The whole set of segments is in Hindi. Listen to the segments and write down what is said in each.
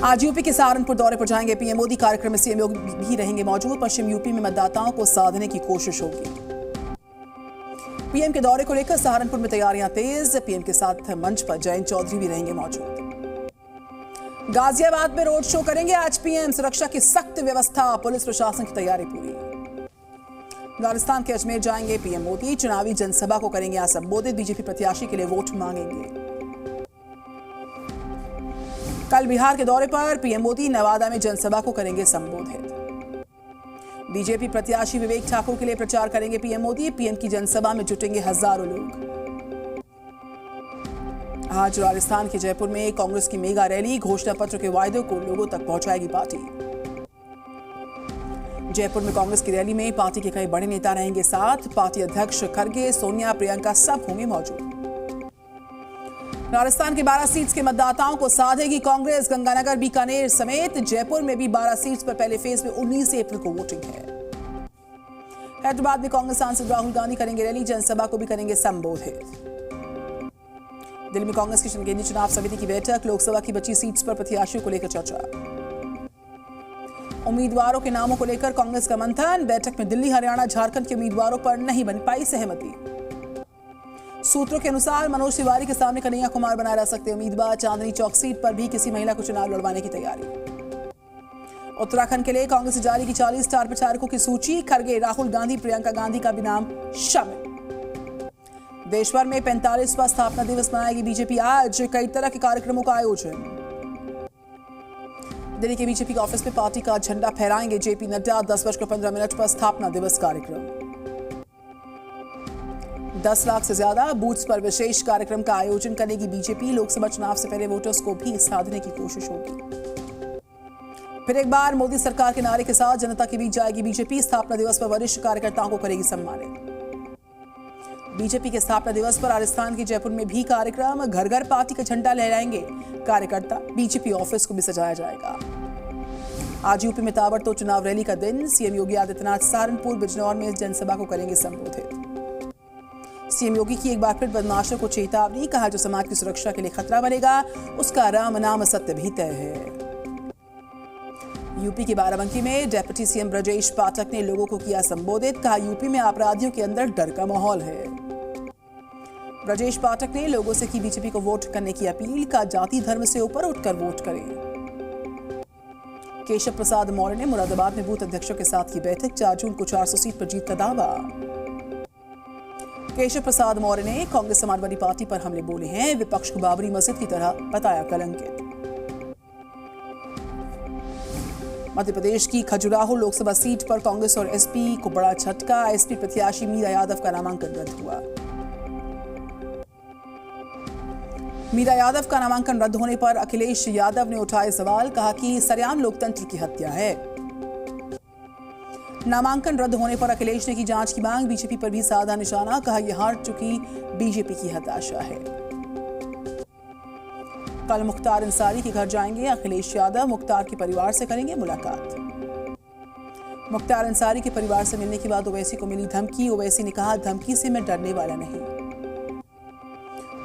आज यूपी के सहारनपुर दौरे पर जाएंगे पीएम मोदी। कार्यक्रम में सीएम योगी भी रहेंगे मौजूद। पश्चिम यूपी में मतदाताओं को साधने की कोशिश होगी। पीएम के दौरे को लेकर सहारनपुर में तैयारियां तेज। पीएम के साथ मंच पर जयंत चौधरी भी रहेंगे मौजूद। गाजियाबाद में रोड शो करेंगे आज पीएम। सुरक्षा की सख्त व्यवस्था, पुलिस प्रशासन की तैयारी पूरी। राजस्थान के अजमेर जाएंगे पीएम मोदी। चुनावी जनसभा को करेंगे यहां संबोधित। बीजेपी प्रत्याशी के लिए वोट मांगेंगे। कल बिहार के दौरे पर पीएम मोदी। नवादा में जनसभा को करेंगे संबोधित। बीजेपी प्रत्याशी विवेक ठाकुर के लिए प्रचार करेंगे पीएम मोदी। पीएम की जनसभा में जुटेंगे हजारों लोग। आज राजस्थान के जयपुर में कांग्रेस की मेगा रैली। घोषणा पत्र के वायदों को लोगों तक पहुंचाएगी पार्टी। जयपुर में कांग्रेस की रैली में पार्टी के कई बड़े नेता रहेंगे साथ। पार्टी अध्यक्ष खड़गे, सोनिया, प्रियंका सब होंगे मौजूद। राजस्थान के 12 सीट्स के मतदाताओं को साधेगी कांग्रेस। गंगानगर, बीकानेर समेत जयपुर में भी 12 सीट्स पर पहले फेज में 19 अप्रैल को वोटिंग है। हैदराबाद में कांग्रेस सांसद राहुल गांधी करेंगे रैली। जनसभा को भी करेंगे संबोधित। दिल्ली में कांग्रेस की केंद्रीय चुनाव समिति की बैठक। लोकसभा की बची सीट्स पर प्रत्याशियों को लेकर चर्चा। उम्मीदवारों के नामों को लेकर कांग्रेस का मंथन। बैठक में दिल्ली, हरियाणा, झारखंड के उम्मीदवारों पर नहीं बन पाई सहमति। सूत्रों के अनुसार मनोज तिवारी के सामने कन्हैया कुमार बनाए जा सकते उम्मीदवार। चांदनी चौक सीट पर भी किसी महिला को चुनाव लड़वाने की तैयारी। उत्तराखंड के लिए कांग्रेस ने जारी की 40 स्टार प्रचारकों की सूची। खड़गे, राहुल गांधी, प्रियंका गांधी का भी नाम शामिल। देश भर में 45वां स्थापना दिवस मनाएगी बीजेपी। आज कई तरह के कार्यक्रमों का आयोजन। दिल्ली के बीजेपी ऑफिस में पार्टी का झंडा फहराएंगे जेपी नड्डा। 10:15 पर स्थापना दिवस कार्यक्रम। 10 लाख से ज्यादा बूथ्स पर विशेष कार्यक्रम का आयोजन करेगी बीजेपी। लोकसभा चुनाव से पहले वोटर्स को भी साधने की कोशिश होगी। फिर एक बार मोदी सरकार के नारे के साथ जनता के बीच जाएगी बीजेपी। स्थापना दिवस पर वरिष्ठ कार्यकर्ताओं को करेगी सम्मानित। बीजेपी के स्थापना दिवस पर राजस्थान के जयपुर में भी कार्यक्रम। घर घर पार्टी का झंडा लहराएंगे कार्यकर्ता। बीजेपी ऑफिस को भी सजाया जाएगा। आज यूपी में ताबड़तोड़ चुनाव रैली का दिन। सीएम योगी आदित्यनाथ सहारनपुर, बिजनौर में जनसभा को करेंगे संबोधित। सीएम योगी की एक बार फिर बदमाशों को चेतावनी। कहा जो समाज की सुरक्षा के लिए खतरा बनेगा उसका राम नाम सत्य भी तय है। यूपी के बाराबंकी में डिप्टी सीएम ब्रजेश पाठक ने लोगों को किया संबोधित। कहा यूपी में अपराधियों के अंदर डर का माहौल है। ब्रजेश पाठक ने लोगों से की बीजेपी को वोट करने की अपील। कहा जाति धर्म से ऊपर उठकर वोट करें। केशव प्रसाद मौर्य ने मुरादाबाद में बूथ अध्यक्षों के साथ की बैठक। 4 जून को 400 सीट पर जीत का दावा। केशव प्रसाद मौर्य ने कांग्रेस समाजवादी पार्टी पर हमले बोले हैं। विपक्ष को बाबरी मस्जिद की तरह बताया कलंकित। मध्य प्रदेश की खजुराहो लोकसभा सीट पर कांग्रेस और एसपी को बड़ा झटका। एसपी प्रत्याशी मीरा यादव का नामांकन रद्द हुआ। मीरा यादव का नामांकन रद्द होने पर अखिलेश यादव ने उठाए सवाल। कहा कि सरेआम लोकतंत्र की हत्या है। नामांकन रद्द होने पर अखिलेश ने की जांच की मांग। बीजेपी पर भी साधा निशाना। कहा यह हार चुकी बीजेपी की हताशा है। कल मुख्तार अंसारी के घर जाएंगे अखिलेश यादव। मुख्तार के परिवार से करेंगे मुलाकात। मुख्तार अंसारी के परिवार से मिलने के बाद ओवैसी को मिली धमकी। ओवैसी ने कहा धमकी से मैं डरने वाला नहीं।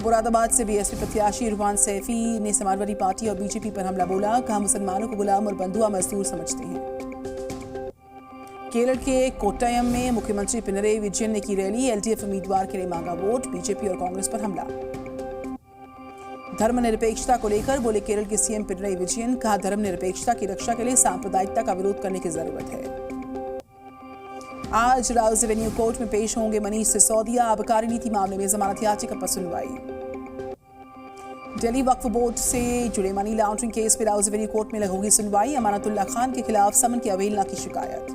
मुरादाबाद से बीएसपी प्रत्याशी इरफान सैफी ने समाजवादी पार्टी और बीजेपी पर हमला बोला। कहा मुसलमानों को गुलाम और बंधुआ मजदूर समझते हैं। केरल के कोट्टयम में मुख्यमंत्री पिनरई विजयन ने की रैली। एलडीएफ उम्मीदवार के लिए मांगा वोट। बीजेपी और कांग्रेस पर हमला। धर्मनिरपेक्षता को लेकर बोले केरल के सीएम पिनरई विजयन। कहा धर्मनिरपेक्षता की रक्षा के लिए सांप्रदायिकता का विरोध करने की जरूरत है। आज राउज एवेन्यू कोर्ट में पेश होंगे मनीष सिसोदिया। आबकारी नीति मामले में जमानत याचिका पर सुनवाई। दिल्ली वक्फ बोर्ड से जुड़े मनी लॉन्ड्रिंग केस में राउज एवेन्यू कोर्ट में होगी सुनवाई। अमानतुल्लाह खान के खिलाफ समन की अवहेलना की शिकायत।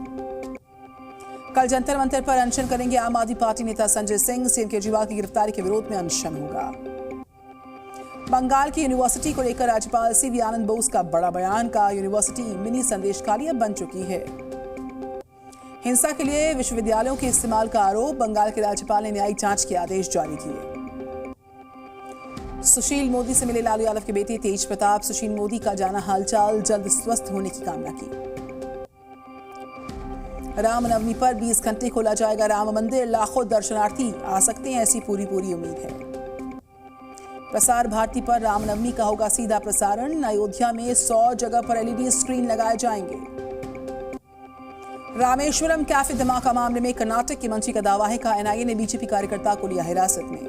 कल जंतर मंतर पर अनशन करेंगे आम आदमी पार्टी नेता संजय सिंह। सीएम केजरीवाल की गिरफ्तारी के विरोध में अनशन होगा। बंगाल की यूनिवर्सिटी को लेकर राज्यपाल सीवी आनंद बोस का बड़ा बयान। का यूनिवर्सिटी मिनी संदेशखाली अब बन चुकी है। हिंसा के लिए विश्वविद्यालयों के इस्तेमाल का आरोप। बंगाल के राज्यपाल ने न्यायिक जांच के आदेश जारी किए। सुशील मोदी से मिले लालू यादव के बेटे तेज प्रताप। सुशील मोदी का जाना हालचाल, जल्द स्वस्थ होने की कामना की। रामनवमी पर 20 घंटे खोला जाएगा राम मंदिर। लाखों दर्शनार्थी आ सकते हैं, ऐसी पूरी उम्मीद है। प्रसार भारती पर रामनवमी का होगा सीधा प्रसारण। अयोध्या में 100 जगह पर एलईडी स्क्रीन लगाए जाएंगे। रामेश्वरम कैफे धमाका मामले में कर्नाटक के मंत्री का दावा है कि एनआईए ने बीजेपी कार्यकर्ता को लिया हिरासत में।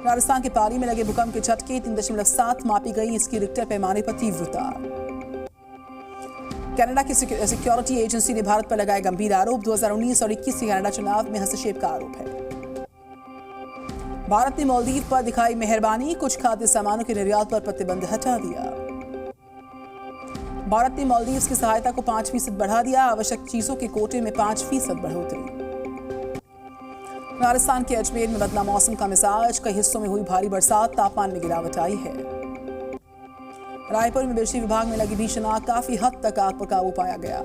राजस्थान के पाली में लगे भूकंप के झटके 3.7 मापी गई, इसकी रिक्टर पैमाने पर तीव्रता। कनाडा की सिक्योरिटी एजेंसी ने भारत पर लगाए गंभीर आरोप। 2019 और 21 के कनाडा चुनाव में हस्तक्षेप का आरोप है। भारत ने मालदीव पर दिखाई मेहरबानी, कुछ खाद्य सामानों के निर्यात पर प्रतिबंध हटा दिया। भारत ने मालदीव की सहायता को 5% बढ़ा दिया। आवश्यक चीजों के कोटे में 5% बढ़ोतरी। राजस्थान के अजमेर में बदला मौसम का मिजाज, कई हिस्सों में हुई भारी बरसात, तापमान में गिरावट आई है। रायपुर में बिजली विभाग में लगी भीषण आग, काफी हद तक आग पर काबू पाया गया।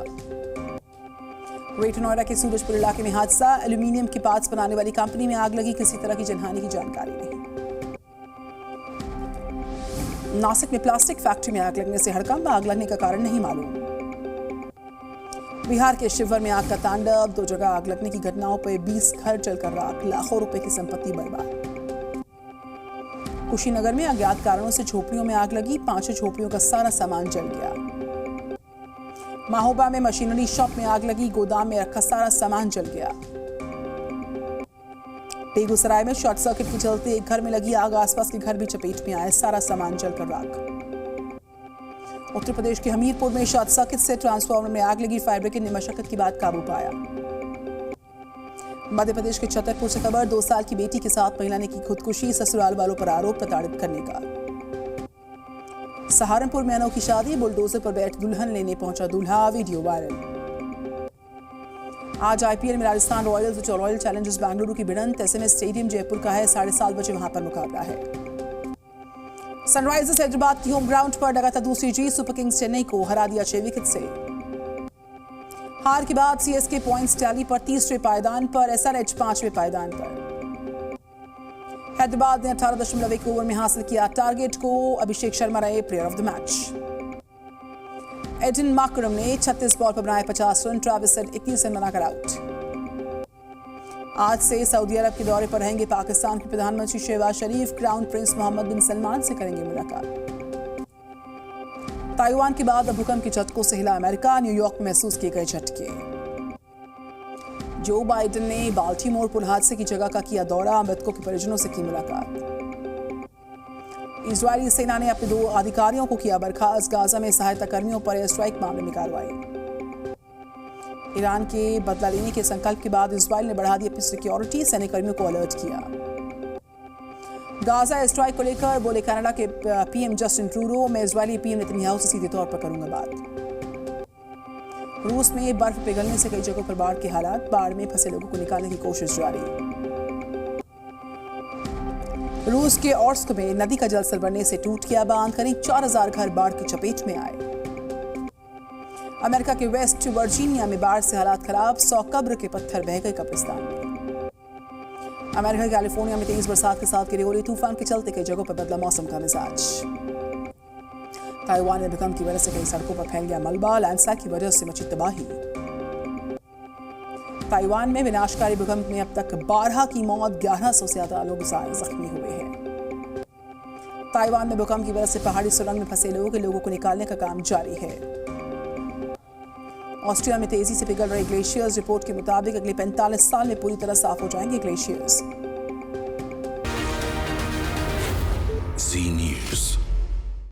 ग्रेटर नोएडा के सूरजपुर इलाके में हादसा, एल्यूमीनियम के पार्ट्स बनाने वाली कंपनी में आग लगी, किसी तरह की जनहानि की जानकारी नहीं। नासिक में प्लास्टिक फैक्ट्री में आग लगने से हड़कंप, आग लगने का कारण नहीं मालूम। बिहार के शिवहर में आग का तांडव, 2 जगह आग लगने की घटनाओं पर 20 घर जलकर राख, लाखों रुपए की संपत्ति बर्बाद। कुशीनगर में अज्ञात कारणों से झोपड़ियों में आग लगी, 5 झोपड़ियों का सारा सामान जल गया। महोबा में मशीनरी शॉप में आग लगी, गोदाम में रखा सारा सामान जल गया। बेगूसराय में शॉर्ट सर्किट के चलते एक घर में लगी आग, आसपास के घर भी चपेट में आए, सारा सामान जलकर राख। उत्तर प्रदेश के हमीरपुर में शॉर्ट सर्किट से ट्रांसफार्मर में आग लगी, फायर ब्रिगेड ने मशक्कत के बाद काबू पाया। मध्य प्रदेश के छतरपुर से खबर, 2 साल की बेटी के साथ महिला ने की खुदकुशी, ससुराल वालों पर आरोप प्रताड़ित करने का। सहारनपुर में अनोखी शादी, बुलडोजर पर बैठ दुल्हन लेने पहुंचा दूल्हा, वीडियो वायरल। आज आईपीएल में राजस्थान रॉयल्स और रॉयल चैलेंजर्स बेंगलुरु की भिड़ंत, एसएमएस स्टेडियम जयपुर का है, 7:30 बजे वहां पर मुकाबला है। सनराइजर्स हैदराबाद की होम ग्राउंड पर लगातार दूसरी जीत, सुपर किंग्स चेन्नई को हरा दिया 6 विकेट से। हार के बाद सीएसके पॉइंट्स टैली पर 30वें पायदान पर, एसआरएच 5वें पायदान पर। हैदराबाद ने 18.1 ओवर में हासिल किया टारगेट को, अभिषेक शर्मा रहे player of the match. Aiden Markram ने 36 बॉल पर बनाए 50 रन, ट्रेविस हेड 21 रन बनाकर आउट। आज से सऊदी अरब के दौरे पर रहेंगे पाकिस्तान के प्रधानमंत्री शहबाज शरीफ, क्राउन प्रिंस मोहम्मद बिन सलमान से करेंगे मुलाकात। ताइवान के बाद अब भूकंप के झटकों से हिला अमेरिका, न्यूयॉर्क में महसूस किए गए झटके। जो बाइडेन ने बाल्टीमोर पुल हादसे की जगह का किया दौरा, मृतकों के परिजनों से की मुलाकात। इजरायली सेना ने अपने 2 अधिकारियों को किया बर्खास्त, गाजा में सहायता कर्मियों पर एयर स्ट्राइक मामले में कार्रवाई। ईरान के बदला लेने के संकल्प के बाद इजरायल ने बढ़ा दी अपनी सिक्योरिटी, सैनिक कर्मियों को अलर्ट किया। गाजा एयर स्ट्राइक को लेकर बोले कनाडा के पीएम जस्टिन ट्रूडो, मैं इजरायली पीएम नेतन्याहू से सीधे तौर पर करूंगा बात। रूस में बर्फ पिघलने से कई जगहों पर बाढ़ के हालात, बाढ़ में फंसे लोगों को निकालने की कोशिश जारी। रूस के ऑर्स्क में नदी का जलस्तर बढ़ने से टूट गया बांध, करीब 4000 घर बाढ़ की चपेट में आए। अमेरिका के वेस्ट वर्जीनिया में बाढ़ से हालात खराब, 100 कब्र के पत्थर बह गए कब्रिस्तान में। अमेरिका के कैलिफोर्निया में तेज बरसात के साथ गिरे ओले तूफान के चलते कई जगहों पर बदला मौसम का मिजाज। ताइवान में भूकंप की वजह से कई सड़कों पर फैल गया मलबा, लैंडस्लाइड की वजह से मची तबाही। ताइवान में विनाशकारी भूकंप में अब तक 12 की मौत, 1100 से ज्यादा लोग जख्मी हुए हैं। ताइवान में भूकंप की वजह से पहाड़ी सुरंग में फंसे लोगों को निकालने का काम जारी है। ऑस्ट्रिया में तेजी से पिघल रहे ग्लेशियर्स, रिपोर्ट के मुताबिक अगले 45 साल में पूरी तरह साफ हो जाएंगे ग्लेशियर्स।